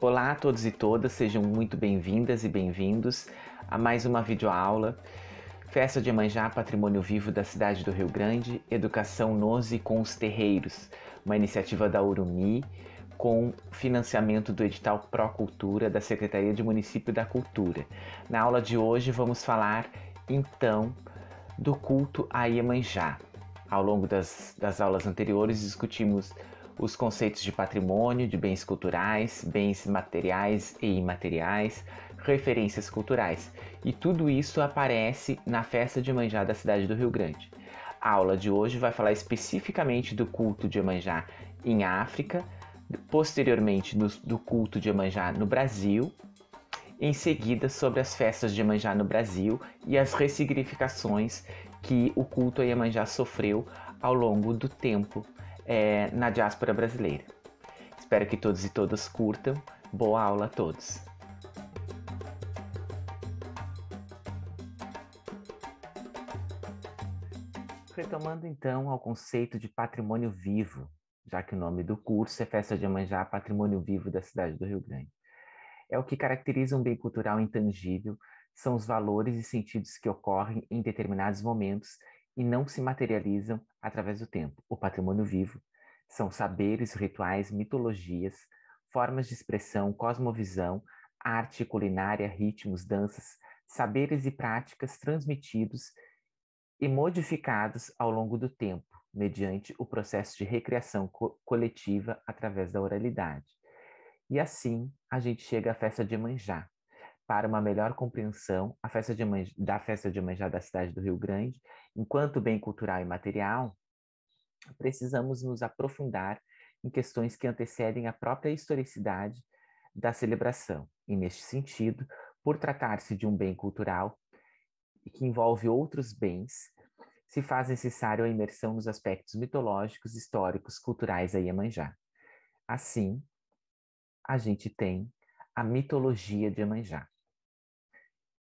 Olá a todos e todas, sejam muito bem-vindas e bem-vindos a mais uma videoaula. Festa de Iemanjá, Patrimônio Vivo da cidade do Rio Grande, Educação nos e com os Terreiros, uma iniciativa da Urumi com financiamento do edital Procultura da Secretaria de Município da Cultura. Na aula de hoje vamos falar, então, do culto a Iemanjá. Ao longo das aulas anteriores discutimos os conceitos de patrimônio, de bens culturais, bens materiais e imateriais, referências culturais. E tudo isso aparece na festa de Iemanjá da cidade do Rio Grande. A aula de hoje vai falar especificamente do culto de Iemanjá em África, posteriormente do culto de Iemanjá no Brasil, em seguida sobre as festas de Iemanjá no Brasil e as ressignificações que o culto a Iemanjá sofreu ao longo do tempo na diáspora brasileira. Espero que todos e todas curtam. Boa aula a todos! Retomando então ao conceito de patrimônio vivo, já que o nome do curso é Festa de Iemanjá, Patrimônio Vivo da cidade do Rio Grande. É o que caracteriza um bem cultural intangível, são os valores e sentidos que ocorrem em determinados momentos e não se materializam através do tempo. O patrimônio vivo são saberes, rituais, mitologias, formas de expressão, cosmovisão, arte, culinária, ritmos, danças, saberes e práticas transmitidos e modificados ao longo do tempo, mediante o processo de recriação coletiva através da oralidade. E assim, a gente chega à festa de Iemanjá. Para uma melhor compreensão da festa de Iemanjá da cidade do Rio Grande, enquanto bem cultural e material, precisamos nos aprofundar em questões que antecedem a própria historicidade da celebração. E, neste sentido, por tratar-se de um bem cultural que envolve outros bens, se faz necessário a imersão nos aspectos mitológicos, históricos, culturais da Iemanjá. Assim, a gente tem a mitologia de Iemanjá.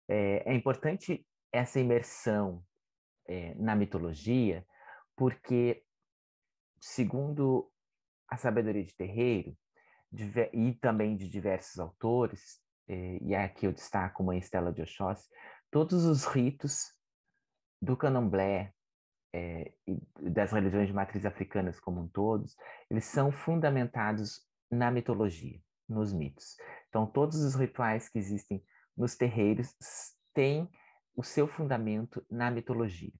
É importante essa imersão na mitologia, porque, segundo a sabedoria de Terreiro, e também de diversos autores, e aqui eu destaco Mãe Estela de Oxóssi, todos os ritos do candomblé e das religiões de matriz africanas como um todos, eles são fundamentados na mitologia, nos mitos. Então, todos os rituais que existem nos terreiros têm o seu fundamento na mitologia.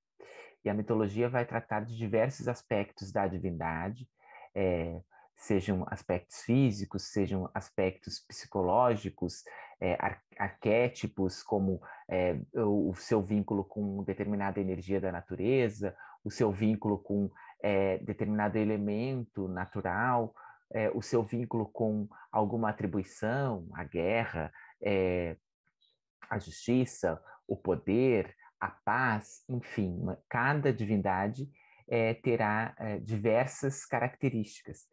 E a mitologia vai tratar de diversos aspectos da divindade, sejam aspectos físicos, sejam aspectos psicológicos, arquétipos, como o seu vínculo com determinada energia da natureza, o seu vínculo com determinado elemento natural, o seu vínculo com alguma atribuição, a guerra, a justiça, o poder, a paz, enfim, cada divindade terá diversas características.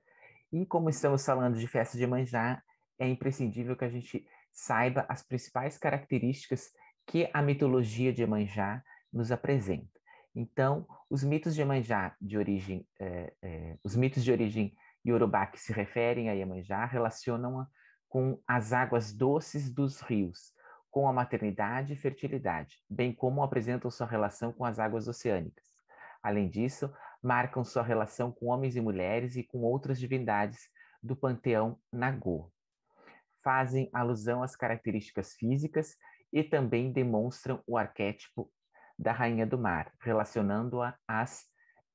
E como estamos falando de festa de Iemanjá, é imprescindível que a gente saiba as principais características que a mitologia de Iemanjá nos apresenta. Então, os mitos de Iemanjá os mitos de origem iorubá que se referem a Iemanjá relacionam-a com as águas doces dos rios, com a maternidade e fertilidade, bem como apresentam sua relação com as águas oceânicas. Além disso, marcam sua relação com homens e mulheres e com outras divindades do panteão Nagô. Fazem alusão às características físicas e também demonstram o arquétipo da rainha do mar, relacionando-a às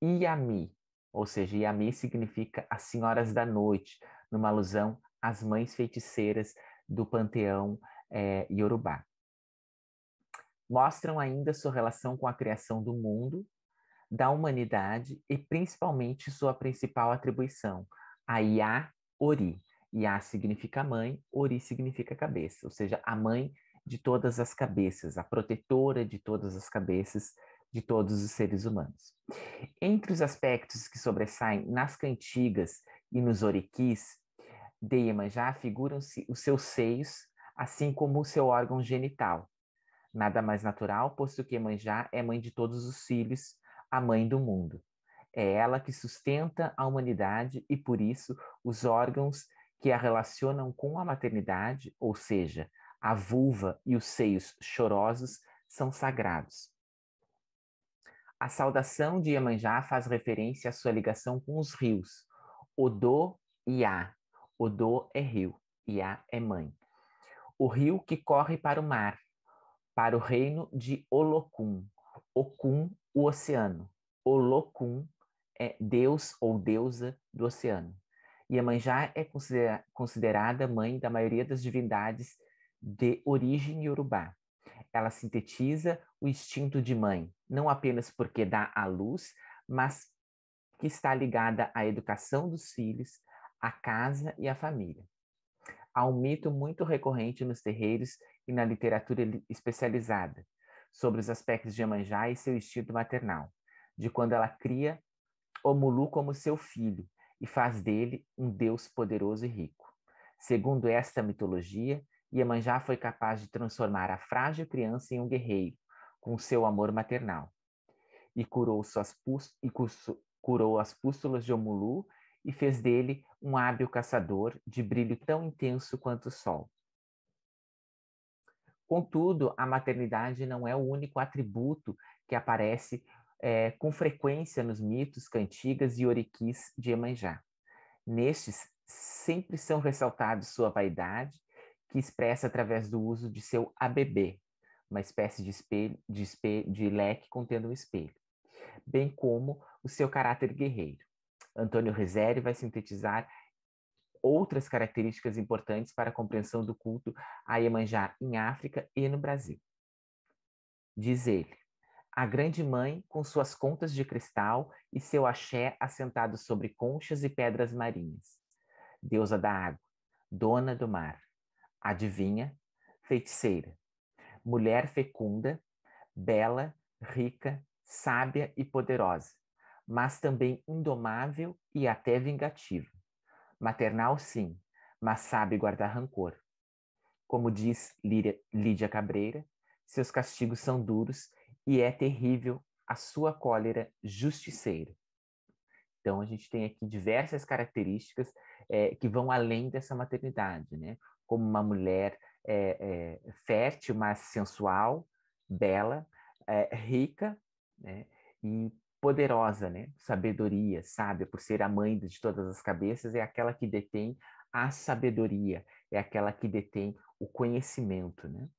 Iami, ou seja, Iami significa as senhoras da noite, numa alusão às mães feiticeiras do panteão iorubá. Mostram ainda sua relação com a criação do mundo, da humanidade e principalmente sua principal atribuição, a Iá Ori. Iá significa mãe, Ori significa cabeça, ou seja, a mãe de todas as cabeças, a protetora de todas as cabeças de todos os seres humanos. Entre os aspectos que sobressaem nas cantigas e nos oriquis de Iemanjá figuram-se os seus seios, assim como o seu órgão genital. Nada mais natural, posto que Iemanjá é mãe de todos os filhos, a mãe do mundo. É ela que sustenta a humanidade e, por isso, os órgãos que a relacionam com a maternidade, ou seja, a vulva e os seios chorosos são sagrados. A saudação de Iemanjá faz referência à sua ligação com os rios, Odô e Iá. Odô é rio, Iá é mãe. O rio que corre para o mar, para o reino de Olocum. Ocum, o oceano. Olocum é Deus ou deusa do oceano. Iemanjá é considerada mãe da maioria das divindades de origem iorubá. Ela sintetiza o instinto de mãe, não apenas porque dá à luz, mas que está ligada à educação dos filhos, à casa e à família. Há um mito muito recorrente nos terreiros e na literatura especializada sobre os aspectos de Iemanjá e seu instinto maternal, de quando ela cria Omulu como seu filho e faz dele um deus poderoso e rico. Segundo esta mitologia, Iemanjá foi capaz de transformar a frágil criança em um guerreiro, com seu amor maternal, e curou as pústulas de Omulu e fez dele um hábil caçador de brilho tão intenso quanto o sol. Contudo, a maternidade não é o único atributo que aparece com frequência nos mitos, cantigas e oriquis de Iemanjá. Nestes, sempre são ressaltados sua vaidade, que expressa através do uso de seu ABB, uma espécie de de leque contendo um espelho, bem como o seu caráter guerreiro. Antônio Rizzeri vai sintetizar outras características importantes para a compreensão do culto a Iemanjá em África e no Brasil. Diz ele: a grande mãe com suas contas de cristal e seu axé assentado sobre conchas e pedras marinhas. Deusa da água, dona do mar, adivinha, feiticeira, mulher fecunda, bela, rica, sábia e poderosa, mas também indomável e até vingativa. Maternal, sim, mas sabe guardar rancor. Como diz Lídia Cabreira, seus castigos são duros e é terrível a sua cólera justiceira. Então, a gente tem aqui diversas características que vão além dessa maternidade, né? Como uma mulher fértil, mas sensual, bela, rica, né? E poderosa, né? Sabedoria, sábia, por ser a mãe de todas as cabeças, é aquela que detém a sabedoria, é aquela que detém o conhecimento, né?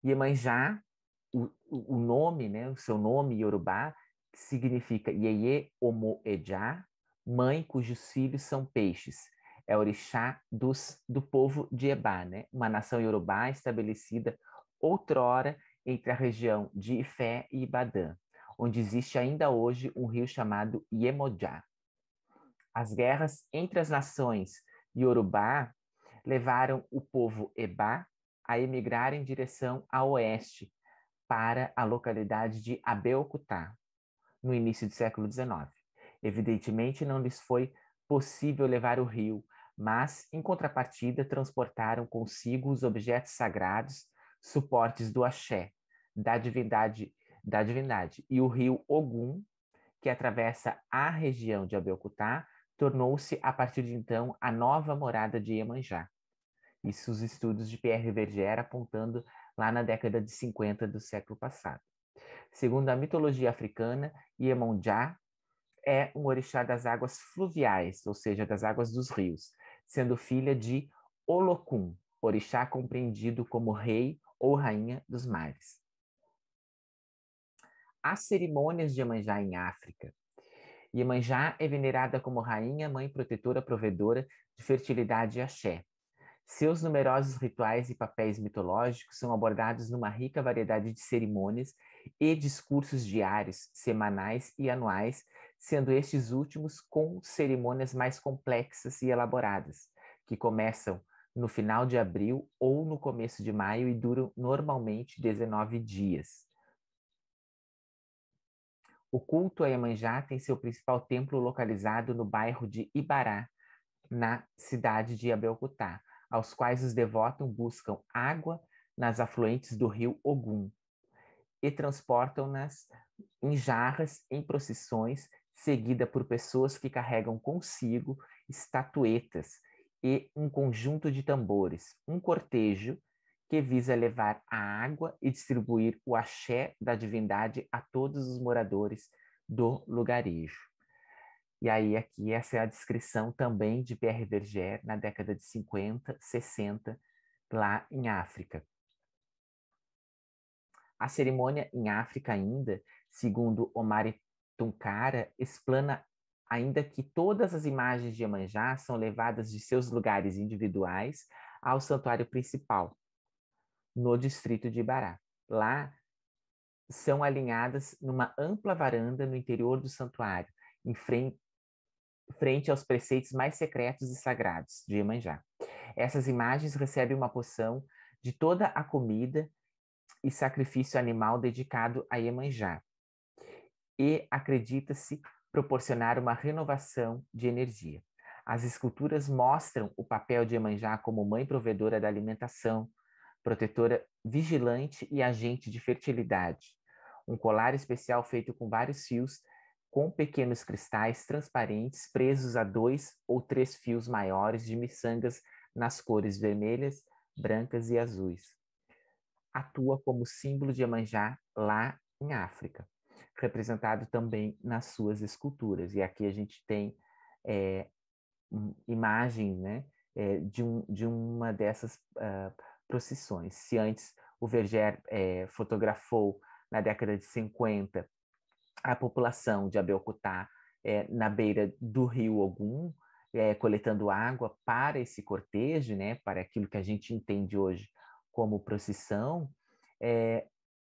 Iemanjá, o nome, né? O seu nome iorubá significa Yeye Omo Ejá, mãe cujos filhos são peixes. É orixá do povo de Ebá, né? Uma nação iorubá estabelecida outrora entre a região de Ifé e Ibadã, onde existe ainda hoje um rio chamado Iemoja. As guerras entre as nações iorubá levaram o povo Ebá a emigrar em direção a oeste, para a localidade de Abeokuta, no início do século XIX. Evidentemente, não lhes foi possível levar o rio, mas, em contrapartida, transportaram consigo os objetos sagrados, suportes do axé, da divindade. E o rio Ogum, que atravessa a região de Abeokuta, tornou-se, a partir de então, a nova morada de Iemanjá. Isso os estudos de Pierre Verger apontando lá na década de 50 do século passado. Segundo a mitologia africana, Iemonjá é um orixá das águas fluviais, ou seja, das águas dos rios, sendo filha de Olocum, orixá compreendido como rei ou rainha dos mares. As cerimônias de Iemanjá em África. Iemanjá é venerada como rainha, mãe protetora, provedora de fertilidade e axé. Seus numerosos rituais e papéis mitológicos são abordados numa rica variedade de cerimônias e discursos diários, semanais e anuais, sendo estes últimos com cerimônias mais complexas e elaboradas, que começam no final de abril ou no começo de maio e duram normalmente 19 dias. O culto a Iemanjá tem seu principal templo localizado no bairro de Ibará, na cidade de Abeokuta, aos quais os devotos buscam água nas afluentes do rio Ogum e transportam-nas em jarras em procissões, seguida por pessoas que carregam consigo estatuetas e um conjunto de tambores, um cortejo que visa levar a água e distribuir o axé da divindade a todos os moradores do lugarejo. E aí, aqui, essa é a descrição também de Pierre Berger na década de 50, 60, lá em África. A cerimônia em África ainda, segundo Omar Tunkara, explana ainda que todas as imagens de Iemanjá são levadas de seus lugares individuais ao santuário principal, no distrito de Ibará. Lá, são alinhadas numa ampla varanda no interior do santuário, em frente aos preceitos mais secretos e sagrados de Iemanjá. Essas imagens recebem uma porção de toda a comida e sacrifício animal dedicado a Iemanjá, e acredita-se proporcionar uma renovação de energia. As esculturas mostram o papel de Iemanjá como mãe provedora da alimentação, protetora vigilante e agente de fertilidade. Um colar especial feito com vários fios, com pequenos cristais transparentes presos a 2 ou 3 fios maiores de miçangas nas cores vermelhas, brancas e azuis. Atua como símbolo de Iemanjá lá em África, representado também nas suas esculturas. E aqui a gente tem imagens, né, de uma dessas procissões. Se antes o Verger fotografou na década de 50 a população de Abeokuta na beira do rio Ogum, coletando água para esse cortejo, né, para aquilo que a gente entende hoje como procissão,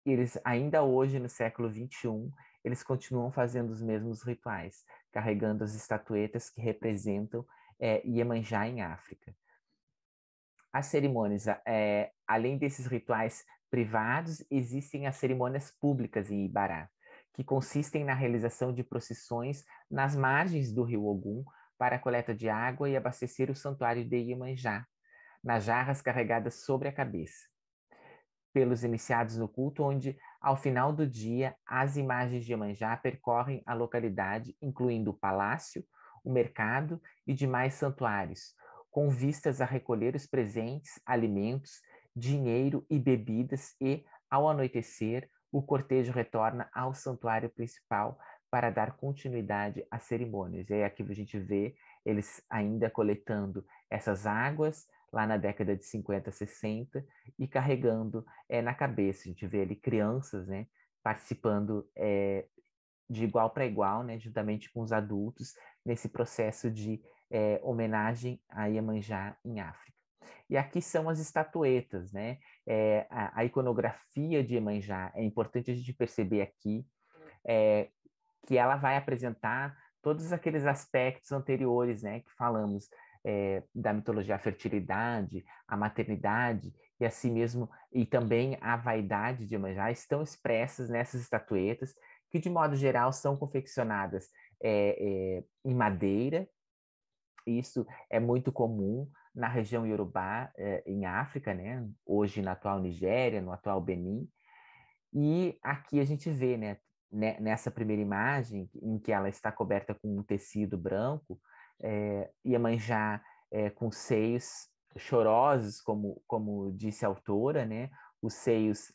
eles ainda hoje, no século XXI, eles continuam fazendo os mesmos rituais, carregando as estatuetas que representam Iemanjá em África. As cerimônias, além desses rituais privados, existem as cerimônias públicas em Ibará, que consistem na realização de procissões nas margens do rio Ogum para a coleta de água e abastecer o santuário de Iemanjá, nas jarras carregadas sobre a cabeça, pelos iniciados no culto, onde, ao final do dia, as imagens de Iemanjá percorrem a localidade, incluindo o palácio, o mercado e demais santuários, com vistas a recolher os presentes, alimentos, dinheiro e bebidas e, ao anoitecer, o cortejo retorna ao santuário principal para dar continuidade às cerimônias. E aí aqui a gente vê eles ainda coletando essas águas lá na década de 50, 60 e carregando na cabeça. A gente vê ali crianças, né, participando de igual para igual, né, juntamente com os adultos, nesse processo de homenagem a Iemanjá em África. E aqui são as estatuetas, né? A iconografia de Iemanjá, é importante a gente perceber aqui que ela vai apresentar todos aqueles aspectos anteriores, né, que falamos, da mitologia, a fertilidade, a maternidade e assim mesmo, e também a vaidade de Iemanjá estão expressas nessas estatuetas, que de modo geral são confeccionadas em madeira. Isso é muito comum na região Iorubá, em África, né? Hoje na atual Nigéria, no atual Benin. E aqui a gente vê, né, nessa primeira imagem, em que ela está coberta com um tecido branco, Iemanjá com seios chorosos, como disse a autora, né? Os seios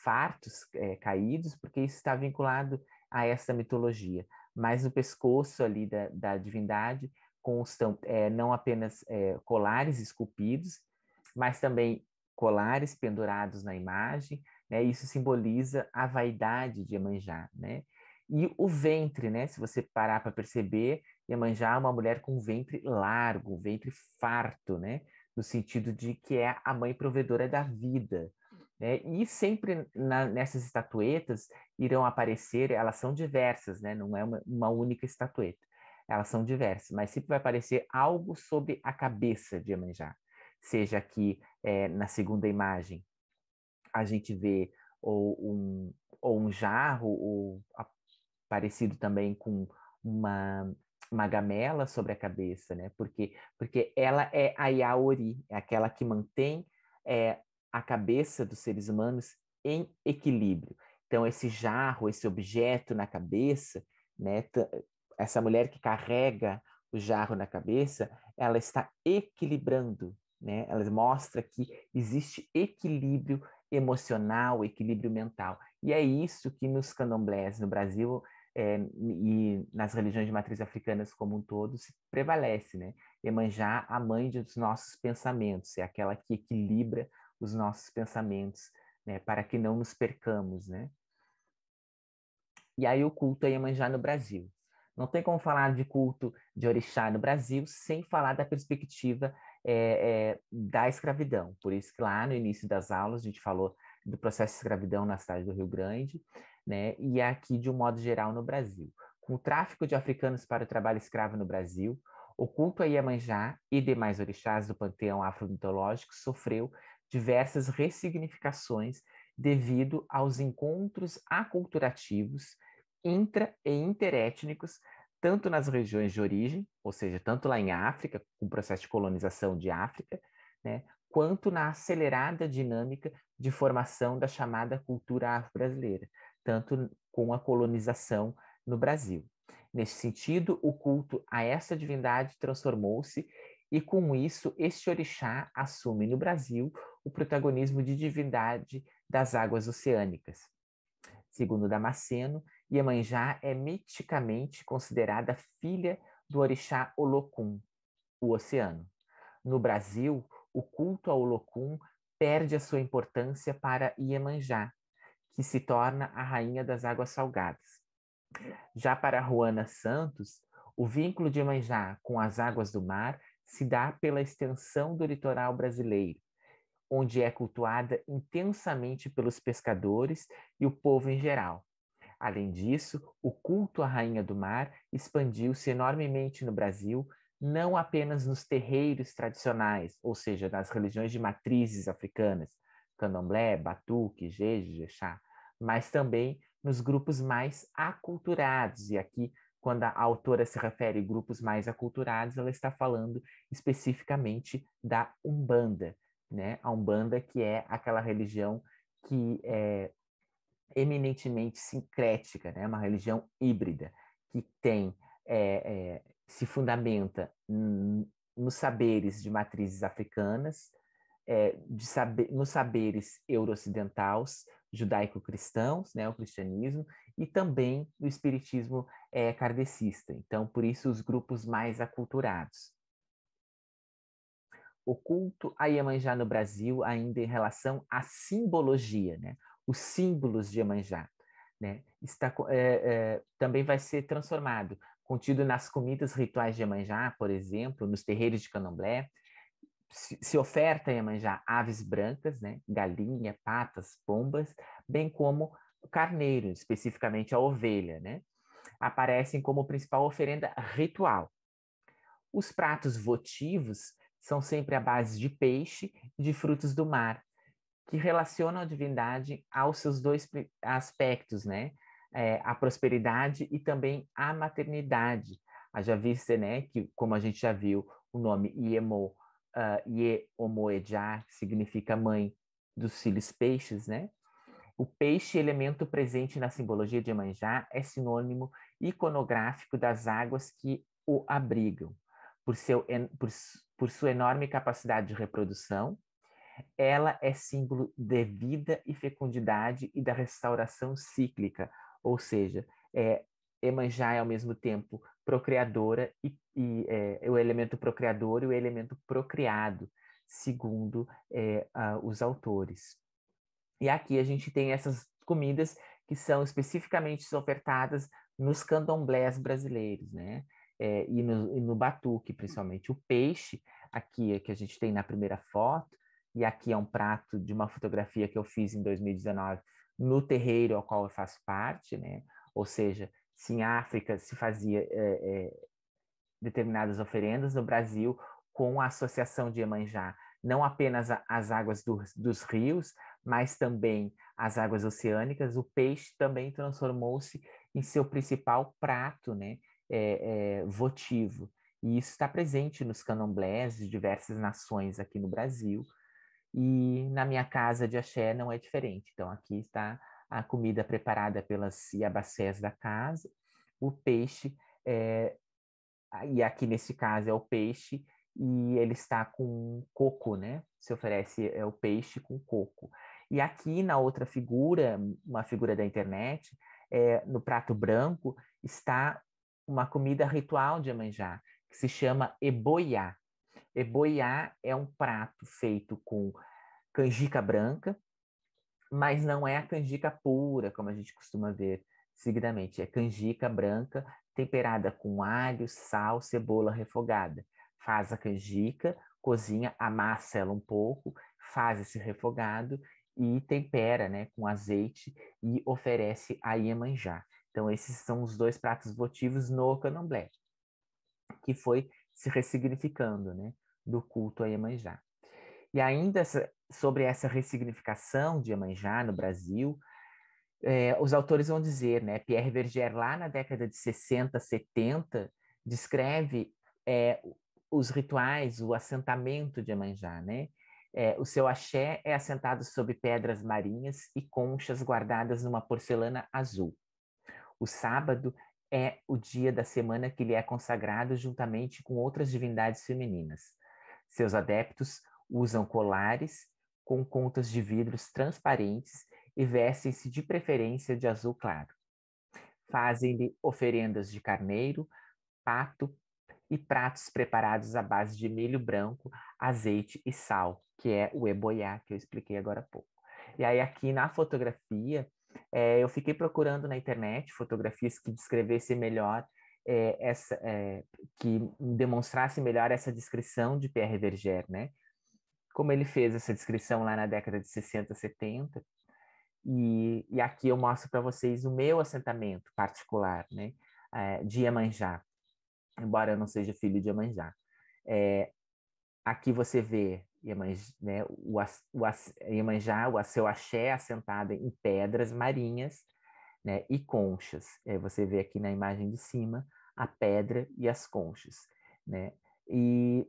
fartos, caídos, porque isso está vinculado a essa mitologia. Mas no pescoço ali da divindade constam não apenas colares esculpidos, mas também colares pendurados na imagem, né? Isso simboliza a vaidade de Iemanjá, né? E o ventre, né? Se você parar para perceber, Iemanjá é uma mulher com um ventre largo, um ventre farto, né? No sentido de que é a mãe provedora da vida, né? E sempre nessas estatuetas irão aparecer, elas são diversas, né? Não é uma única estatueta, elas são diversas, mas sempre vai aparecer algo sobre a cabeça de Iemanjá. Seja aqui na segunda imagem, a gente vê ou um jarro, ou parecido também com uma gamela sobre a cabeça, né? Porque ela é a Yaori, é aquela que mantém a cabeça dos seres humanos em equilíbrio. Então, esse jarro, esse objeto na cabeça, né? Essa mulher que carrega o jarro na cabeça, ela está equilibrando, né? Ela mostra que existe equilíbrio emocional, equilíbrio mental. E é isso que nos candomblés no Brasil e nas religiões de matriz africanas como um todo se prevalece, né? Iemanjá, a mãe dos nossos pensamentos, é aquela que equilibra os nossos pensamentos, né? Para que não nos percamos, né? E aí o culto a Iemanjá no Brasil. Não tem como falar de culto de orixá no Brasil sem falar da perspectiva da escravidão. Por isso que lá no início das aulas a gente falou do processo de escravidão na cidade do Rio Grande, né? E aqui de um modo geral no Brasil. Com o tráfico de africanos para o trabalho escravo no Brasil, o culto a Iemanjá e demais orixás do panteão afro-mitológico sofreu diversas ressignificações devido aos encontros aculturativos intra- e interétnicos, tanto nas regiões de origem, ou seja, tanto lá em África, com o processo de colonização de África, né, quanto na acelerada dinâmica de formação da chamada cultura afro-brasileira, tanto com a colonização no Brasil. Nesse sentido, o culto a essa divindade transformou-se e, com isso, este orixá assume no Brasil o protagonismo de divindade das águas oceânicas. Segundo Damasceno, Iemanjá é miticamente considerada filha do orixá Olocum, o oceano. No Brasil, o culto ao Olocum perde a sua importância para Iemanjá, que se torna a rainha das águas salgadas. Já para Juana Santos, o vínculo de Iemanjá com as águas do mar se dá pela extensão do litoral brasileiro, onde é cultuada intensamente pelos pescadores e o povo em geral. Além disso, o culto à Rainha do Mar expandiu-se enormemente no Brasil, não apenas nos terreiros tradicionais, ou seja, nas religiões de matrizes africanas, candomblé, batuque, jeje, jexá, mas também nos grupos mais aculturados. E aqui, quando a autora se refere a grupos mais aculturados, ela está falando especificamente da Umbanda, né? A Umbanda, que é aquela religião que é eminentemente sincrética, né? Uma religião híbrida, que tem, se fundamenta nos saberes de matrizes africanas, nos saberes euro-ocidentais, judaico-cristãos, né, o cristianismo, e também no espiritismo kardecista. Então, por isso, os grupos mais aculturados. O culto a Iemanjá no Brasil, ainda em relação à simbologia, né? Os símbolos de Iemanjá, né? Também vai ser transformado, contido nas comidas rituais de Iemanjá, por exemplo, nos terreiros de candomblé, se oferta a Iemanjá aves brancas, né? Galinha, patas, pombas, bem como carneiro, especificamente a ovelha, né? Aparecem como principal oferenda ritual. Os pratos votivos são sempre à base de peixe e de frutos do mar, que relacionam a divindade aos seus dois aspectos, né? A prosperidade e também a maternidade. Haja vista, né, que como a gente já viu, o nome Iemo, Iemoeja, significa mãe dos filhos peixes, né? O peixe, elemento presente na simbologia de Iemanjá, é sinônimo iconográfico das águas que o abrigam. Por, seu, por sua enorme capacidade de reprodução, ela é símbolo de vida e fecundidade e da restauração cíclica, ou seja, Iemanjá é ao mesmo tempo procriadora e o elemento procriador e o elemento procriado, segundo os autores. E aqui a gente tem essas comidas que são especificamente ofertadas nos candomblés brasileiros, né? E no batuque, principalmente. O peixe, aqui que a gente tem na primeira foto, e aqui é um prato de uma fotografia que eu fiz em 2019 no terreiro ao qual eu faço parte, né? Ou seja, se em África se fazia determinadas oferendas, no Brasil, com a associação de Iemanjá, não apenas as águas dos rios, mas também as águas oceânicas, o peixe também transformou-se em seu principal prato, né, votivo. E isso está presente nos candomblés de diversas nações aqui no Brasil. E na minha casa de axé não é diferente. Então, aqui está a comida preparada pelas iabacés da casa, o peixe e aqui nesse caso é o peixe, e ele está com coco, né? Se oferece o peixe com coco. E aqui na outra figura, uma figura da internet, no prato branco, está uma comida ritual de Iemanjá, que se chama eboiá. Eboiá é um prato feito com canjica branca, mas não é a canjica pura, como a gente costuma ver seguidamente. É canjica branca temperada com alho, sal, cebola refogada. Faz a canjica, cozinha, amassa ela um pouco, faz esse refogado e tempera, né, com azeite e oferece a Iemanjá. Então, esses são os dois pratos votivos no candomblé, que foi se ressignificando, né, do culto a Iemanjá. E ainda sobre essa ressignificação de Iemanjá no Brasil, os autores vão dizer, né, Pierre Verger, lá na década de 60, 70, descreve os rituais, o assentamento de Iemanjá, né? O seu axé é assentado sobre pedras marinhas e conchas guardadas numa porcelana azul. O sábado é o dia da semana que lhe é consagrado juntamente com outras divindades femininas. Seus adeptos usam colares com contas de vidros transparentes e vestem-se de preferência de azul claro. Fazem-lhe oferendas de carneiro, pato e pratos preparados à base de milho branco, azeite e sal, que é o eboiá, que eu expliquei agora há pouco. E aí aqui na fotografia, eu fiquei procurando na internet fotografias que descrevessem melhor que demonstrasse melhor essa descrição de Pierre Verger, né? Como ele fez essa descrição lá na década de 60, 70, e aqui eu mostro para vocês o meu assentamento particular, né, de Iemanjá, embora eu não seja filho de Iemanjá. Aqui você vê Iemanjá, né, Iemanjá, o seu axé assentado em pedras marinhas, né, e conchas. Você vê aqui na imagem de cima a pedra e as conchas, né, e,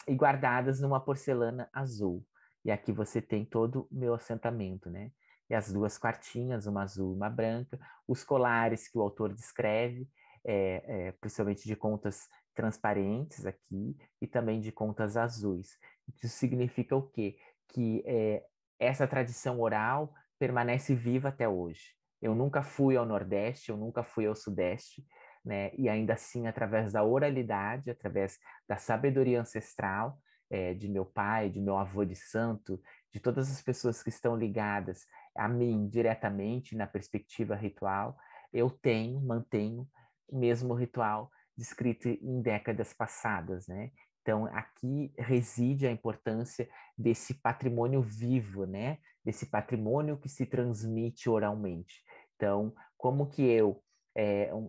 e guardadas numa porcelana azul. E aqui você tem todo o meu assentamento, né? E as duas quartinhas, uma azul e uma branca, os colares que o autor descreve, principalmente de contas transparentes aqui e também de contas azuis. Isso significa o quê? Que essa tradição oral permanece viva até hoje. Eu nunca fui ao Nordeste, eu nunca fui ao Sudeste, né? E ainda assim, através da oralidade, através da sabedoria ancestral, de meu pai, de meu avô de santo, de todas as pessoas que estão ligadas a mim diretamente na perspectiva ritual, eu mantenho o mesmo ritual descrito em décadas passadas, né? Então, aqui reside a importância desse patrimônio vivo, né? Desse patrimônio que se transmite oralmente. Então, como que eu,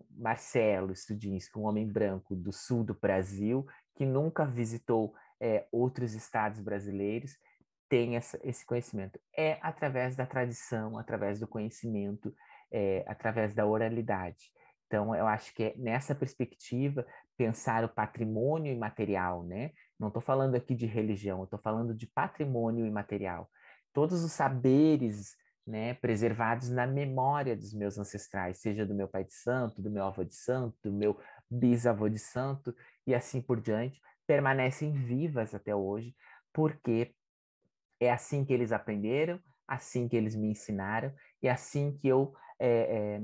Marcelo Studinski, um homem branco do sul do Brasil, que nunca visitou outros estados brasileiros, tem esse conhecimento? É através da tradição, através do conhecimento, através da oralidade. Então, eu acho que é nessa perspectiva pensar o patrimônio imaterial, né? Não estou falando aqui de religião, estou falando de patrimônio imaterial. Todos os saberes, né, preservados na memória dos meus ancestrais, seja do meu pai de santo, do meu avô de santo, do meu bisavô de santo e assim por diante, permanecem vivas até hoje, porque é assim que eles aprenderam, assim que eles me ensinaram, e assim que eu,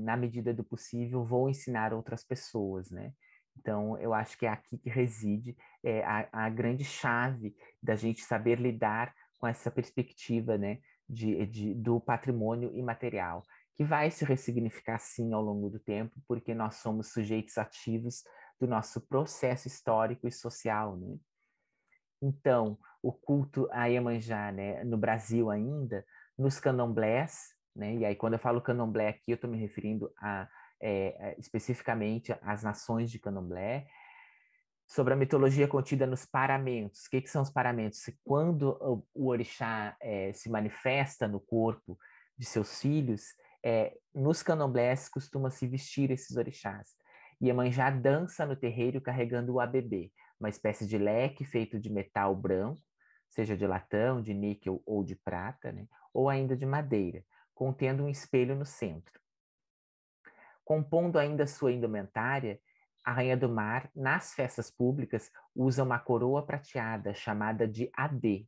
na medida do possível, vou ensinar outras pessoas, né? Então, eu acho que é aqui que reside a grande chave da gente saber lidar com essa perspectiva, né, do patrimônio imaterial, que vai se ressignificar, sim, ao longo do tempo, porque nós somos sujeitos ativos do nosso processo histórico e social, né? Então, o culto a Iemanjá, né, no Brasil ainda, nos candomblés, né, e aí quando eu falo candomblé aqui, eu estou me referindo especificamente às nações de candomblé, sobre a mitologia contida nos paramentos. O que são os paramentos? Quando o orixá se manifesta no corpo de seus filhos, nos candomblés costuma-se vestir esses orixás. Iemanjá dança no terreiro carregando o ABB, uma espécie de leque feito de metal branco, seja de latão, de níquel ou de prata, né? Ou ainda de madeira, contendo um espelho no centro. Compondo ainda sua indumentária, a rainha do mar, nas festas públicas, usa uma coroa prateada chamada de adê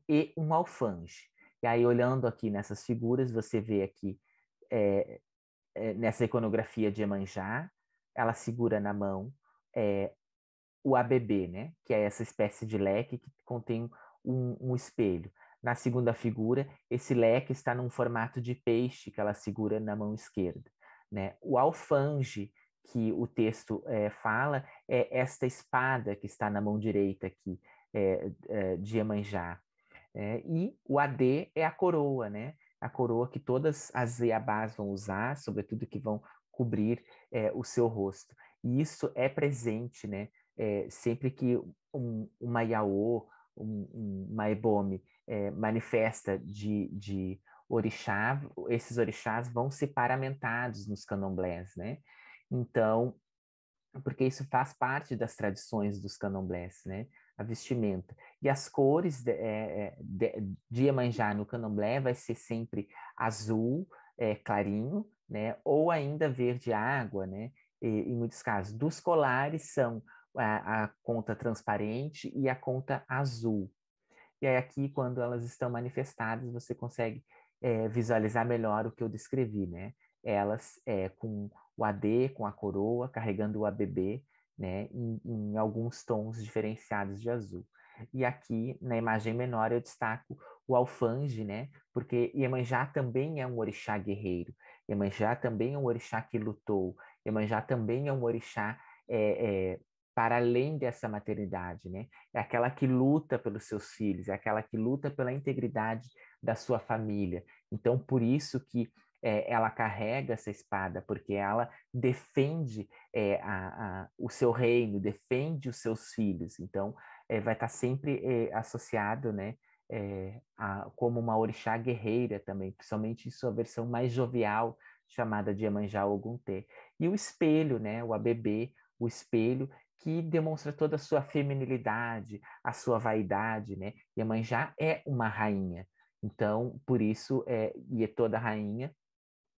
e um alfange. E aí, olhando aqui nessas figuras, você vê aqui, nessa iconografia de Iemanjá, ela segura na mão o ABB, né? Que é essa espécie de leque que contém um espelho. Na segunda figura, esse leque está num formato de peixe que ela segura na mão esquerda, né? O alfange que o texto fala é esta espada que está na mão direita aqui, de Iemanjá. E o AD é a coroa, né? A coroa que todas as Iabás vão usar, sobretudo que vão cobrir o seu rosto. E isso é presente, né? Sempre que uma Iaô, uma Ebome manifesta de orixá, esses orixás vão ser paramentados nos candomblés, né? Então, porque isso faz parte das tradições dos candomblés, né? A vestimenta. E as cores de Iemanjá no candomblé vai ser sempre azul, clarinho, né? Ou ainda verde água, né? Em muitos casos. Dos colares são a conta transparente e a conta azul. E aí aqui, quando elas estão manifestadas, você consegue visualizar melhor o que eu descrevi, né? Elas com o AD, com a coroa, carregando o ABB, né? Em alguns tons diferenciados de azul. E aqui, na imagem menor, eu destaco o alfange, né? Porque Iemanjá também é um orixá guerreiro. Iemanjá também é um orixá que lutou. Iemanjá também é um orixá para além dessa maternidade, né? É aquela que luta pelos seus filhos, é aquela que luta pela integridade da sua família. Então, por isso que ela carrega essa espada, porque ela defende o seu reino, defende os seus filhos. Então, vai estar sempre associado, né? Como uma orixá guerreira também, principalmente em sua versão mais jovial, chamada de Iemanjá Oguntê. E o espelho, né? O ABB, o espelho, que demonstra toda a sua feminilidade, a sua vaidade, né? Iemanjá é uma rainha. Então, por isso, e é toda rainha,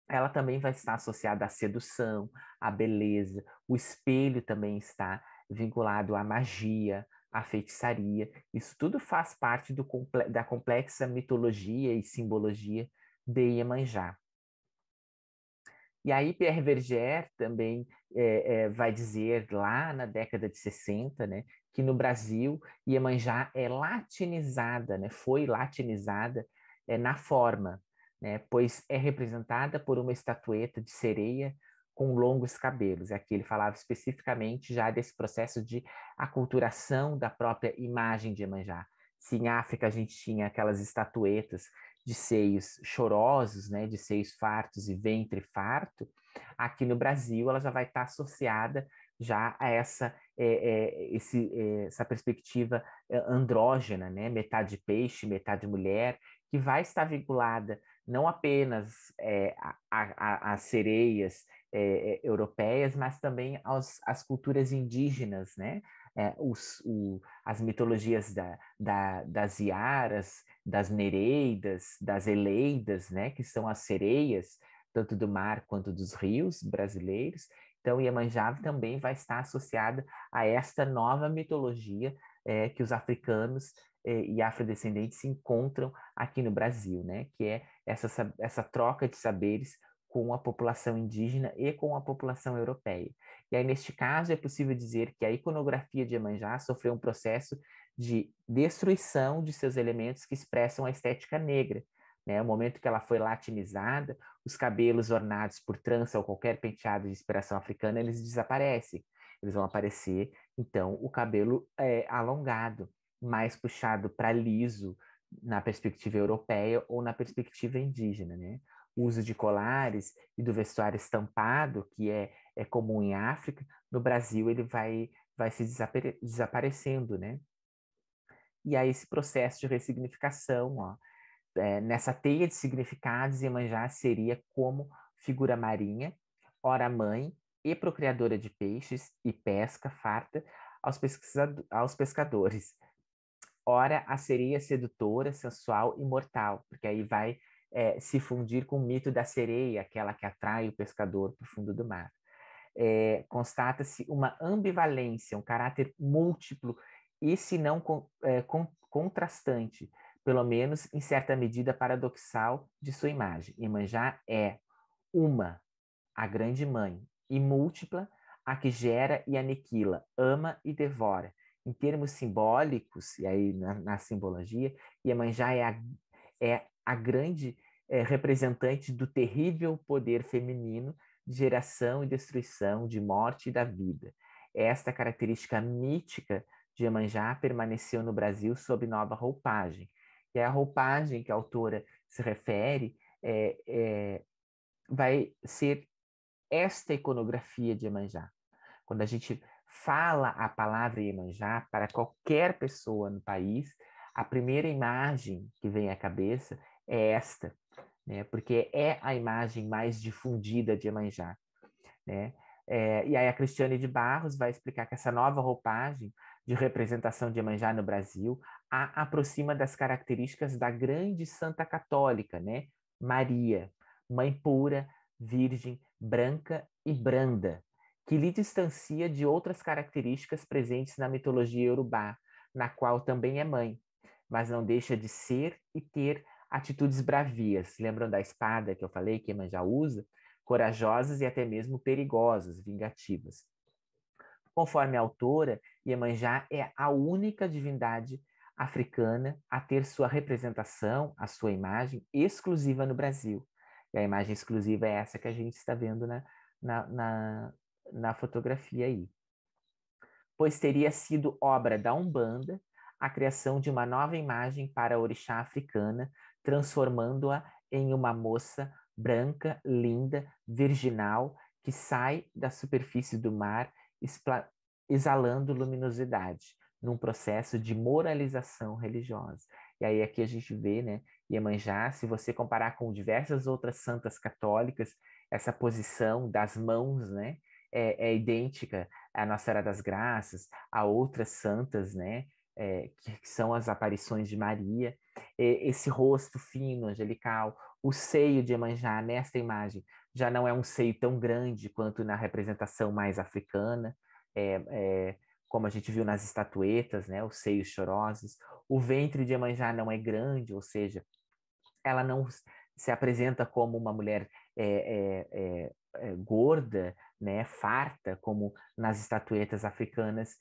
ela também vai estar associada à sedução, à beleza. O espelho também está vinculado à magia, à feitiçaria. Isso tudo faz parte da complexa mitologia e simbologia de Iemanjá. E aí Pierre Verger também vai dizer lá na década de 60, né, que no Brasil Iemanjá é latinizada, né, foi latinizada na forma, né, pois é representada por uma estatueta de sereia com longos cabelos. Aqui ele falava especificamente já desse processo de aculturação da própria imagem de Iemanjá. Se em África a gente tinha aquelas estatuetas de seios chorosos, né, de seios fartos e ventre farto, aqui no Brasil ela já vai estar associada já a essa perspectiva andrógena, né, metade peixe, metade mulher, que vai estar vinculada não apenas às sereias europeias, mas também às culturas indígenas, né? As mitologias das Iaras, das Nereidas, das Eleidas, né, que são as sereias, tanto do mar quanto dos rios brasileiros. Então, Iemanjá também vai estar associada a esta nova mitologia que os africanos e afrodescendentes se encontram aqui no Brasil, né, que é essa troca de saberes com a população indígena e com a população europeia. E aí, neste caso, é possível dizer que a iconografia de Iemanjá sofreu um processo de destruição de seus elementos que expressam a estética negra. Né? No momento que ela foi latinizada, os cabelos ornados por trança ou qualquer penteado de inspiração africana, eles desaparecem. Eles vão aparecer, então, o cabelo alongado, mais puxado para liso na perspectiva europeia ou na perspectiva indígena, né? O uso de colares e do vestuário estampado, que é comum em África, no Brasil ele vai se desaparecendo, né? E aí esse processo de ressignificação, ó, nessa teia de significados, Iemanjá seria como figura marinha, ora mãe e procriadora de peixes e pesca farta aos pescadores. Ora a sereia sedutora, sensual e mortal, porque aí vai se fundir com o mito da sereia, aquela que atrai o pescador para o fundo do mar. constata-se uma ambivalência, um caráter múltiplo e, se não contrastante, pelo menos em certa medida paradoxal, de sua imagem. Iemanjá é uma, a grande mãe, e múltipla, a que gera e aniquila, ama e devora. Em termos simbólicos, e aí na simbologia, Iemanjá é a grande representante do terrível poder feminino de geração e destruição, de morte e da vida. Esta característica mítica de Iemanjá permaneceu no Brasil sob nova roupagem. E a roupagem que a autora se refere vai ser esta iconografia de Iemanjá. Quando a gente fala a palavra Iemanjá para qualquer pessoa no país, a primeira imagem que vem à cabeça é esta, né? Porque é a imagem mais difundida de Iemanjá, né? E aí a Cristiane de Barros vai explicar que essa nova roupagem de representação de Iemanjá no Brasil a aproxima das características da grande santa católica, né? Maria, mãe pura, virgem, branca e branda, que lhe distancia de outras características presentes na mitologia iorubá, na qual também é mãe, mas não deixa de ser e ter atitudes bravias. Lembram da espada que eu falei que Iemanjá usa? Corajosas e até mesmo perigosas, vingativas. Conforme a autora, Iemanjá é a única divindade africana a ter sua representação, a sua imagem exclusiva no Brasil. E a imagem exclusiva é essa que a gente está vendo na fotografia aí. Pois teria sido obra da Umbanda a criação de uma nova imagem para a orixá africana, transformando-a em uma moça branca, linda, virginal, que sai da superfície do mar, exalando luminosidade, num processo de moralização religiosa. E aí aqui a gente vê, né, Iemanjá, se você comparar com diversas outras santas católicas, essa posição das mãos, né, é idêntica à Nossa Senhora das Graças, a outras santas, né, que são as aparições de Maria, esse rosto fino, angelical, o seio de Iemanjá nesta imagem já não é um seio tão grande quanto na representação mais africana, como a gente viu nas estatuetas, né, os seios chorosos. O ventre de Iemanjá não é grande, ou seja, ela não se apresenta como uma mulher gorda, né, farta, como nas estatuetas africanas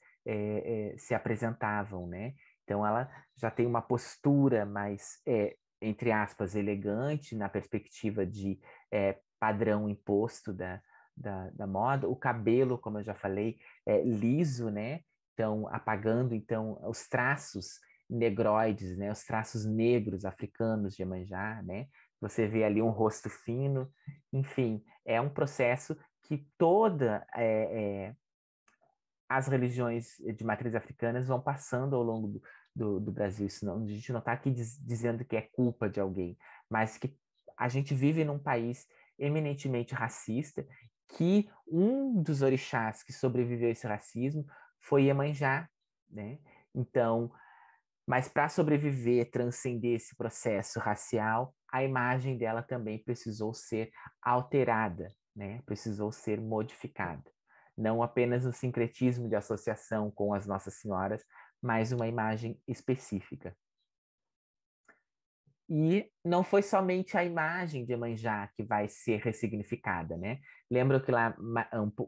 se apresentavam, né? Então ela já tem uma postura mais, entre aspas, elegante na perspectiva de padrão imposto da moda. O cabelo, como eu já falei, é liso, né? Então apagando então os traços negroides, né? Os traços negros africanos de Iemanjá, né? Você vê ali um rosto fino, enfim, é um processo que toda as religiões de matriz africanas vão passando ao longo do Brasil. Isso não, a gente não está aqui dizendo que é culpa de alguém, mas que a gente vive num país eminentemente racista, que um dos orixás que sobreviveu a esse racismo foi Iemanjá, né? Então, mas para sobreviver, transcender esse processo racial, a imagem dela também precisou ser alterada, né? Precisou ser modificada. Não apenas um sincretismo de associação com as Nossas Senhoras, mas uma imagem específica. E não foi somente a imagem de Iemanjá que vai ser ressignificada, né? Lembra que lá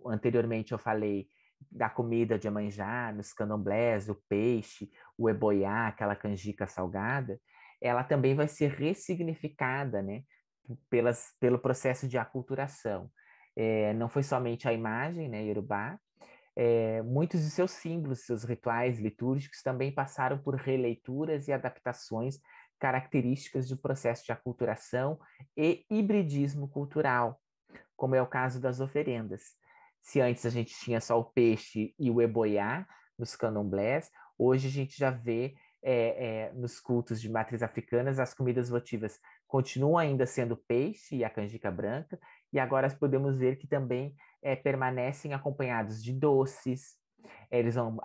anteriormente eu falei da comida de Iemanjá, nos candomblés, o peixe, o eboiá, aquela canjica salgada, ela também vai ser ressignificada, né? Pelo processo de aculturação. Não foi somente a imagem, né, Yorubá, muitos de seus símbolos, seus rituais litúrgicos também passaram por releituras e adaptações características do processo de aculturação e hibridismo cultural, como é o caso das oferendas. Se antes a gente tinha só o peixe e o eboiá nos candomblés, hoje a gente já vê nos cultos de matriz africanas as comidas votivas continuam ainda sendo peixe e a canjica branca, e agora podemos ver que também permanecem acompanhados de doces, eles vão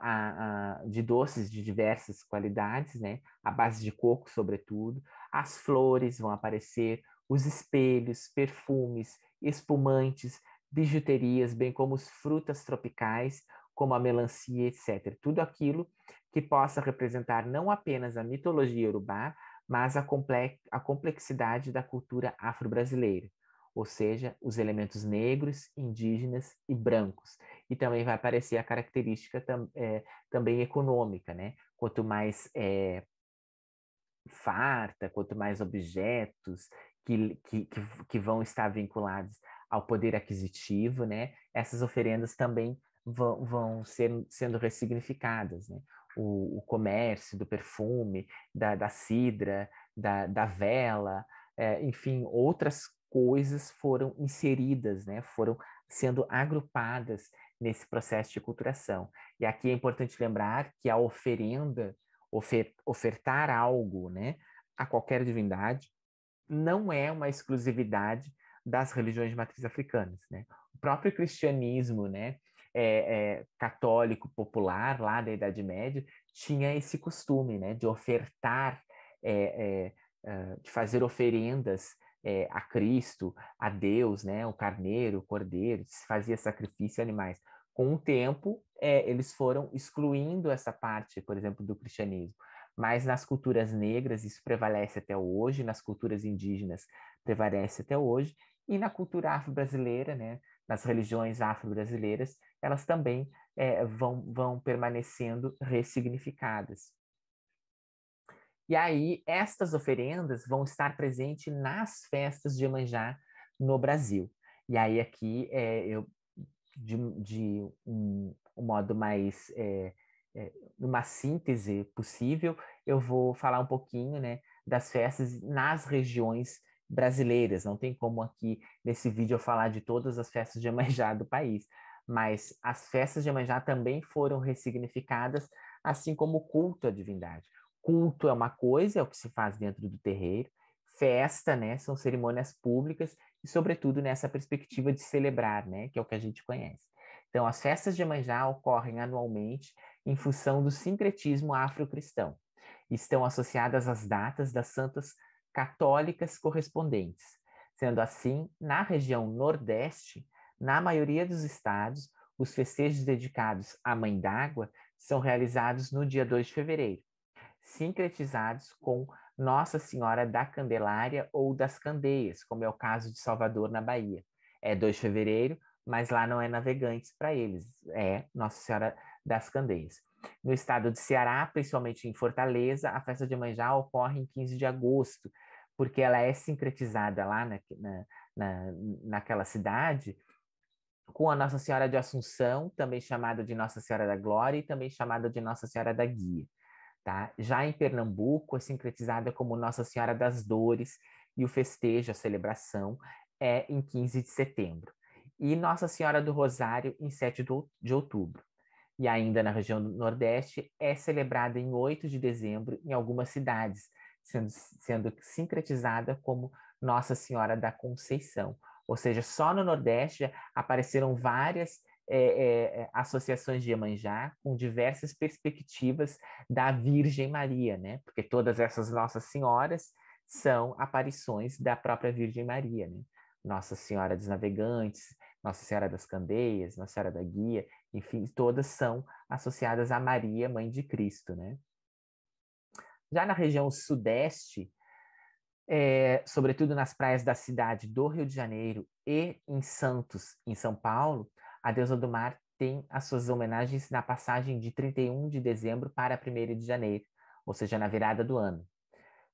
de doces de diversas qualidades, né? À base de coco, sobretudo. As flores vão aparecer, os espelhos, perfumes, espumantes, bijuterias, bem como as frutas tropicais, como a melancia, etc. Tudo aquilo que possa representar não apenas a mitologia iorubá, mas a complexidade da cultura afro-brasileira, ou seja, os elementos negros, indígenas e brancos. E também vai aparecer a característica também econômica, né? Quanto mais farta, quanto mais objetos que vão estar vinculados ao poder aquisitivo, né? Essas oferendas também vão sendo ressignificadas, né? O comércio do perfume, da cidra, da vela, enfim, outras coisas foram inseridas, né? Foram sendo agrupadas nesse processo de culturação. E aqui é importante lembrar que a oferenda, ofertar algo, né, a qualquer divindade, não é uma exclusividade das religiões de matriz africanas, né? O próprio cristianismo, né, católico popular lá da Idade Média tinha esse costume, né, de ofertar, de fazer oferendas a Cristo, a Deus, né, o carneiro, o cordeiro, se fazia sacrifício de animais. Com o tempo, eles foram excluindo essa parte, por exemplo, do cristianismo. Mas nas culturas negras isso prevalece até hoje, nas culturas indígenas prevalece até hoje, e na cultura afro-brasileira, né, nas religiões afro-brasileiras, elas também vão permanecendo ressignificadas. E aí, estas oferendas vão estar presentes nas festas de Iemanjá no Brasil. E aí, aqui, de um modo mais, numa síntese possível, eu vou falar um pouquinho, né, das festas nas regiões brasileiras. Não tem como aqui, nesse vídeo, eu falar de todas as festas de Iemanjá do país, mas as festas de Iemanjá também foram ressignificadas, assim como o culto à divindade. Culto é uma coisa, é o que se faz dentro do terreiro. Festa, né, são cerimônias públicas e, sobretudo, nessa perspectiva de celebrar, né, que é o que a gente conhece. Então, as festas de Iemanjá ocorrem anualmente em função do sincretismo afro-cristão. Estão associadas às datas das santas católicas correspondentes. Sendo assim, na região Nordeste, na maioria dos estados, os festejos dedicados à Mãe d'Água são realizados no dia 2 de fevereiro, sincretizados com Nossa Senhora da Candelária ou das Candeias, como é o caso de Salvador, na Bahia. É 2 de fevereiro, mas lá não é Navegantes para eles, é Nossa Senhora das Candeias. No estado de Ceará, principalmente em Fortaleza, a festa de Iemanjá ocorre em 15 de agosto, porque ela é sincretizada lá naquela cidade com a Nossa Senhora de Assunção, também chamada de Nossa Senhora da Glória e também chamada de Nossa Senhora da Guia. Tá? Já em Pernambuco, é sincretizada como Nossa Senhora das Dores e o festejo, a celebração, é em 15 de setembro. E Nossa Senhora do Rosário em 7 de outubro. E ainda na região do Nordeste, é celebrada em 8 de dezembro em algumas cidades, sendo sincretizada como Nossa Senhora da Conceição. Ou seja, só no Nordeste apareceram várias associações de Iemanjá com diversas perspectivas da Virgem Maria, né? Porque todas essas Nossas Senhoras são aparições da própria Virgem Maria, né? Nossa Senhora dos Navegantes, Nossa Senhora das Candeias, Nossa Senhora da Guia, enfim, todas são associadas a Maria, mãe de Cristo, né? Já na região sudeste, sobretudo nas praias da cidade do Rio de Janeiro e em Santos, em São Paulo, a deusa do mar tem as suas homenagens na passagem de 31 de dezembro para 1º de janeiro, ou seja, na virada do ano.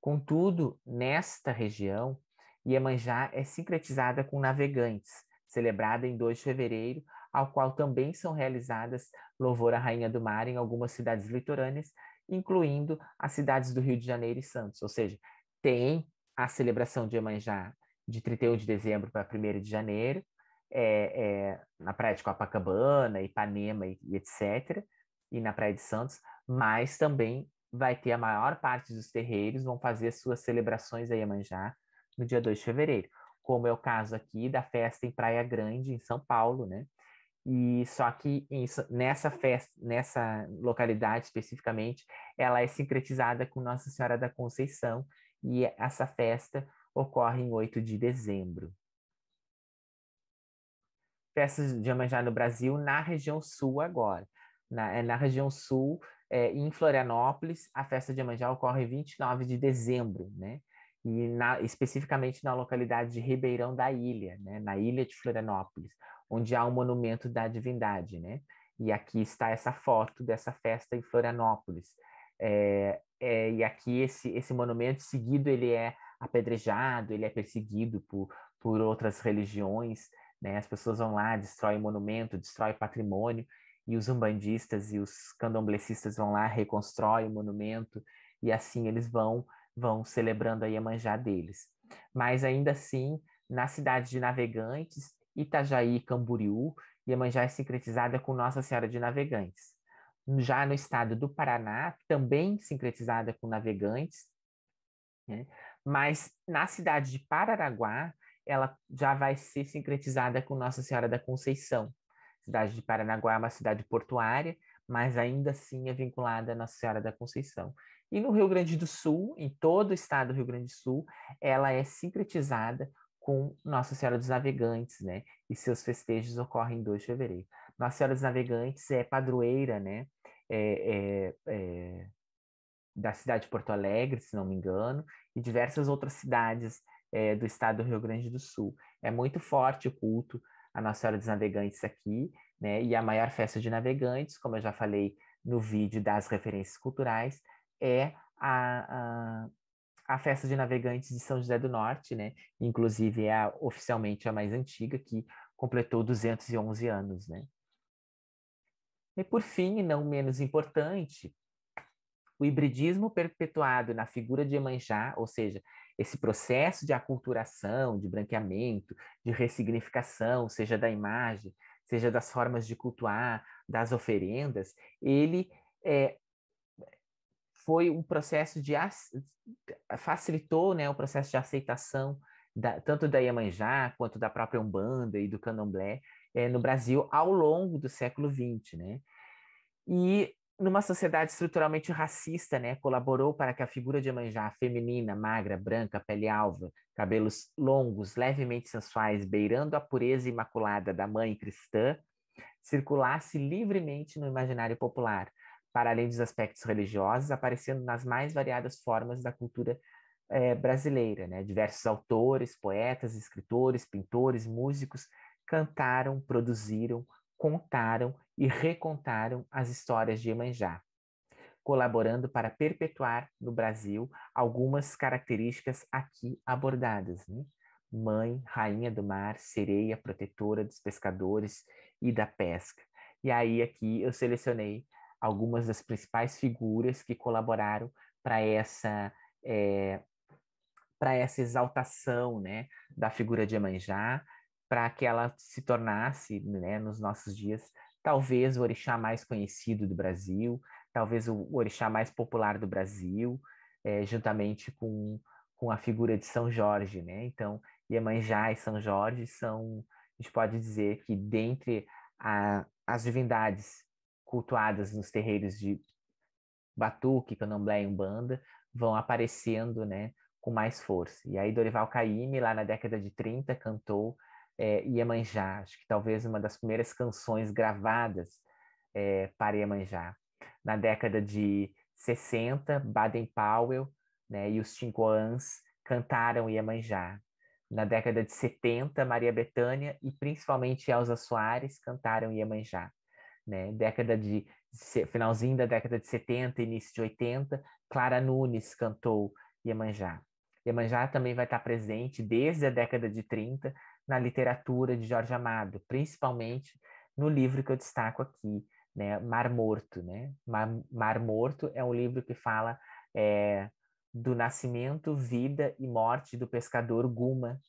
Contudo, nesta região, Iemanjá é sincretizada com Navegantes, celebrada em 2 de fevereiro, ao qual também são realizadas louvor à Rainha do Mar em algumas cidades litorâneas, incluindo as cidades do Rio de Janeiro e Santos. Ou seja, tem a celebração de Iemanjá de 31 de dezembro para 1º de janeiro, na praia de Copacabana, Ipanema e etc., e na praia de Santos, mas também vai ter a maior parte dos terreiros vão fazer suas celebrações a Iemanjá no dia 2 de fevereiro, como é o caso aqui da festa em Praia Grande, em São Paulo, né? E só que nessa festa, nessa localidade especificamente, ela é sincretizada com Nossa Senhora da Conceição, e essa festa ocorre em 8 de dezembro. festas de Iemanjá no Brasil na região sul agora. Na região sul, em Florianópolis, a festa de Iemanjá ocorre em 29 de dezembro, né? E especificamente na localidade de Ribeirão da Ilha, né? Na ilha de Florianópolis, onde há um monumento da divindade, né? E aqui está essa foto dessa festa em Florianópolis. E aqui esse monumento seguido ele é apedrejado, ele é perseguido por outras religiões, né? As pessoas vão lá, destroem o monumento, destroem o patrimônio, e os umbandistas e os candomblecistas vão lá, reconstroem o monumento, e assim eles vão celebrando a Iemanjá deles. Mas ainda assim, na cidade de Navegantes, Itajaí, Camboriú, Iemanjá é sincretizada com Nossa Senhora de Navegantes. Já no estado do Paraná, também sincretizada com Navegantes, né? Mas na cidade de Paranaguá, ela já vai ser sincretizada com Nossa Senhora da Conceição. A cidade de Paranaguá é uma cidade portuária, mas ainda assim é vinculada a Nossa Senhora da Conceição. E no Rio Grande do Sul, em todo o estado do Rio Grande do Sul, ela é sincretizada com Nossa Senhora dos Navegantes, né? E seus festejos ocorrem em 2 de fevereiro. Nossa Senhora dos Navegantes é padroeira, né? É, é, é, da cidade de Porto Alegre, se não me engano, e diversas outras cidades do estado do Rio Grande do Sul. É muito forte o culto a Nossa Senhora dos Navegantes aqui, né? E a maior festa de navegantes, como eu já falei no vídeo das referências culturais, é a festa de navegantes de São José do Norte, né? Inclusive é oficialmente a mais antiga, que completou 211 anos, né? E por fim, e não menos importante, o hibridismo perpetuado na figura de Iemanjá, ou seja, esse processo de aculturação, de branqueamento, de ressignificação, seja da imagem, seja das formas de cultuar, das oferendas, ele foi um processo facilitou, né, o processo de aceitação tanto da Iemanjá quanto da própria Umbanda e do Candomblé no Brasil ao longo do século XX, né? E numa sociedade estruturalmente racista, né, colaborou para que a figura de Iemanjá feminina, magra, branca, pele alva, cabelos longos, levemente sensuais, beirando a pureza imaculada da mãe cristã, circulasse livremente no imaginário popular, para além dos aspectos religiosos, aparecendo nas mais variadas formas da cultura brasileira, né? Diversos autores, poetas, escritores, pintores, músicos cantaram, produziram, contaram e recontaram as histórias de Iemanjá, colaborando para perpetuar no Brasil algumas características aqui abordadas, né? Mãe, rainha do mar, sereia, protetora dos pescadores e da pesca. E aí aqui eu selecionei algumas das principais figuras que colaboraram para é, essa exaltação, né, da figura de Iemanjá, para que ela se tornasse, né, nos nossos dias, talvez o orixá mais conhecido do Brasil, talvez o orixá mais popular do Brasil, juntamente com a figura de São Jorge, né? Então, Iemanjá e São Jorge são, a gente pode dizer que dentre as divindades cultuadas nos terreiros de Batuque, Candomblé e Umbanda, vão aparecendo, né, com mais força. E aí Dorival Caymmi, lá na década de 30, cantou Iemanjá, acho que talvez uma das primeiras canções gravadas para Iemanjá. Na década de 60, Baden Powell, né, e os Tincoãs cantaram Iemanjá. Na década de 70, Maria Bethânia e principalmente Elza Soares cantaram Iemanjá, né? Finalzinho da década de 70, início de 80, Clara Nunes cantou Iemanjá. Iemanjá também vai estar presente desde a década de 30 na literatura de Jorge Amado, principalmente no livro que eu destaco aqui, né? Mar Morto, né? Mar Morto é um livro que fala do nascimento, vida e morte do pescador Guma,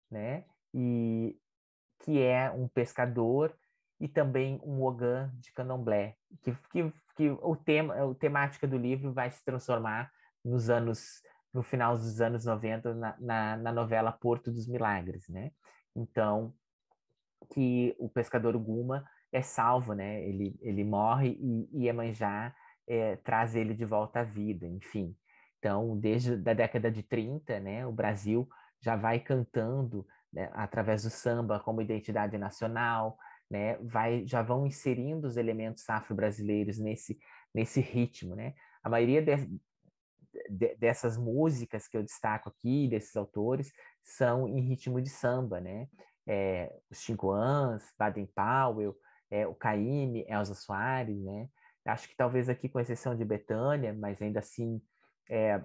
né? E que é um pescador e também um Ogã de Candomblé, que a temática do livro vai se transformar no final dos anos 90 na novela Porto dos Milagres, né? Então, que o pescador Guma é salvo, né? Ele morre e Iemanjá traz ele de volta à vida, enfim. Então, desde a década de 30, né, o Brasil já vai cantando né, através do samba como identidade nacional, né, já vão inserindo os elementos afro-brasileiros nesse ritmo, né? A maioria dessas músicas que eu destaco aqui, desses autores, são em ritmo de samba, né? Os Chincoans, Baden Powell, o Caymmi, Elza Soares, né? Acho que talvez aqui, com exceção de Bethânia, mas ainda assim é,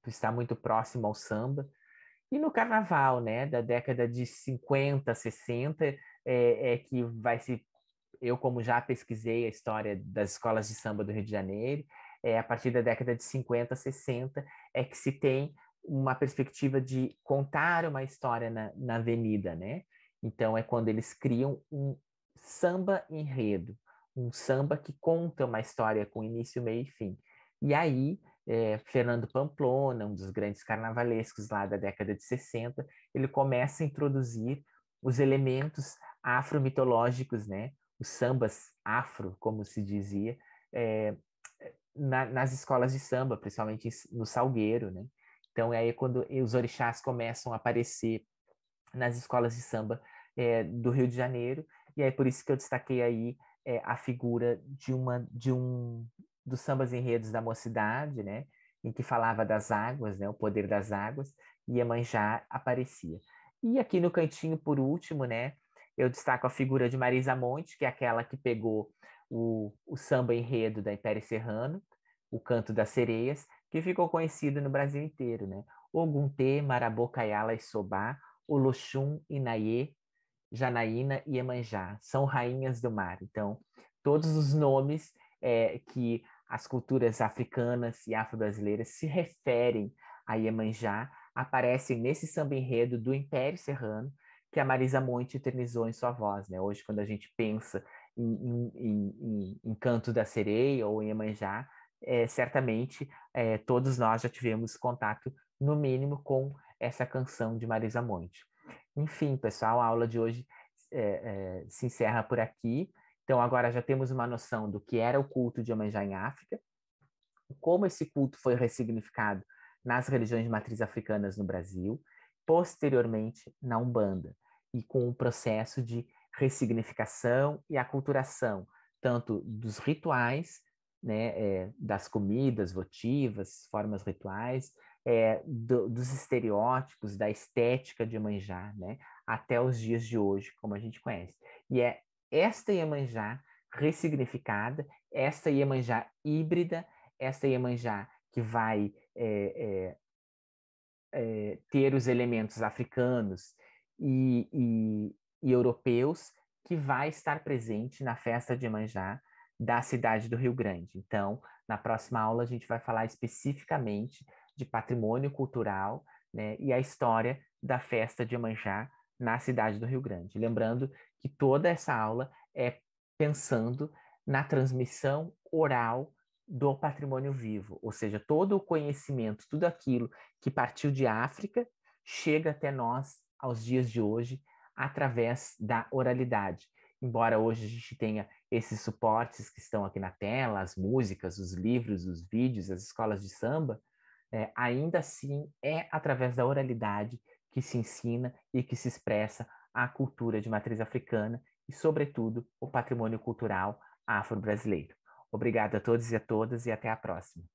está muito próximo ao samba. E no carnaval, né, da década de 50, 60, que vai se. Eu, como já pesquisei a história das escolas de samba do Rio de Janeiro, a partir da década de 50, 60, é que se tem uma perspectiva de contar uma história na avenida, né? Então, é quando eles criam um samba enredo, um samba que conta uma história com início, meio e fim. E aí, Fernando Pamplona, um dos grandes carnavalescos lá da década de 60, ele começa a introduzir os elementos afro-mitológicos, né? Os sambas afro, como se dizia, é, nas escolas de samba, principalmente no Salgueiro, né? Então é aí quando os orixás começam a aparecer nas escolas de samba do Rio de Janeiro, e é por isso que eu destaquei aí a figura dos sambas enredos da mocidade, né? Em que falava das águas, né? O poder das águas, e Iemanjá aparecia. E aqui no cantinho, por último, né? Eu destaco a figura de Marisa Monte, que é aquela que pegou o samba enredo da Império Serrano, o Canto das Sereias, que ficou conhecido no Brasil inteiro, né? Oguntê, Marabô, Kayala e Sobá, Oloxum, Inayê, Janaína e Iemanjá são rainhas do mar. Então, todos os nomes que as culturas africanas e afro-brasileiras se referem a Iemanjá aparecem nesse samba enredo do Império Serrano, que a Marisa Monte eternizou em sua voz, né? Hoje, quando a gente pensa em Canto da Sereia ou em Iemanjá, certamente todos nós já tivemos contato, no mínimo, com essa canção de Marisa Monte. Enfim, pessoal, a aula de hoje se encerra por aqui. Então, agora já temos uma noção do que era o culto de Iemanjá em África, como esse culto foi ressignificado nas religiões de matriz africanas no Brasil, posteriormente na Umbanda, e com o processo de ressignificação e aculturação, tanto dos rituais, né, das comidas votivas, formas rituais, dos estereótipos, da estética de Iemanjá, né, até os dias de hoje, como a gente conhece. E é esta Iemanjá ressignificada, esta Iemanjá híbrida, esta Iemanjá que vai ter os elementos africanos e, e europeus, que vai estar presente na festa de Iemanjá da cidade do Rio Grande. Então, na próxima aula, a gente vai falar especificamente de patrimônio cultural, né, e a história da festa de Iemanjá na cidade do Rio Grande. Lembrando que toda essa aula é pensando na transmissão oral do patrimônio vivo, ou seja, todo o conhecimento, tudo aquilo que partiu de África chega até nós aos dias de hoje através da oralidade. Embora hoje a gente tenha esses suportes que estão aqui na tela, as músicas, os livros, os vídeos, as escolas de samba, ainda assim é através da oralidade que se ensina e que se expressa a cultura de matriz africana e, sobretudo, o patrimônio cultural afro-brasileiro. Obrigado a todos e a todas e até a próxima.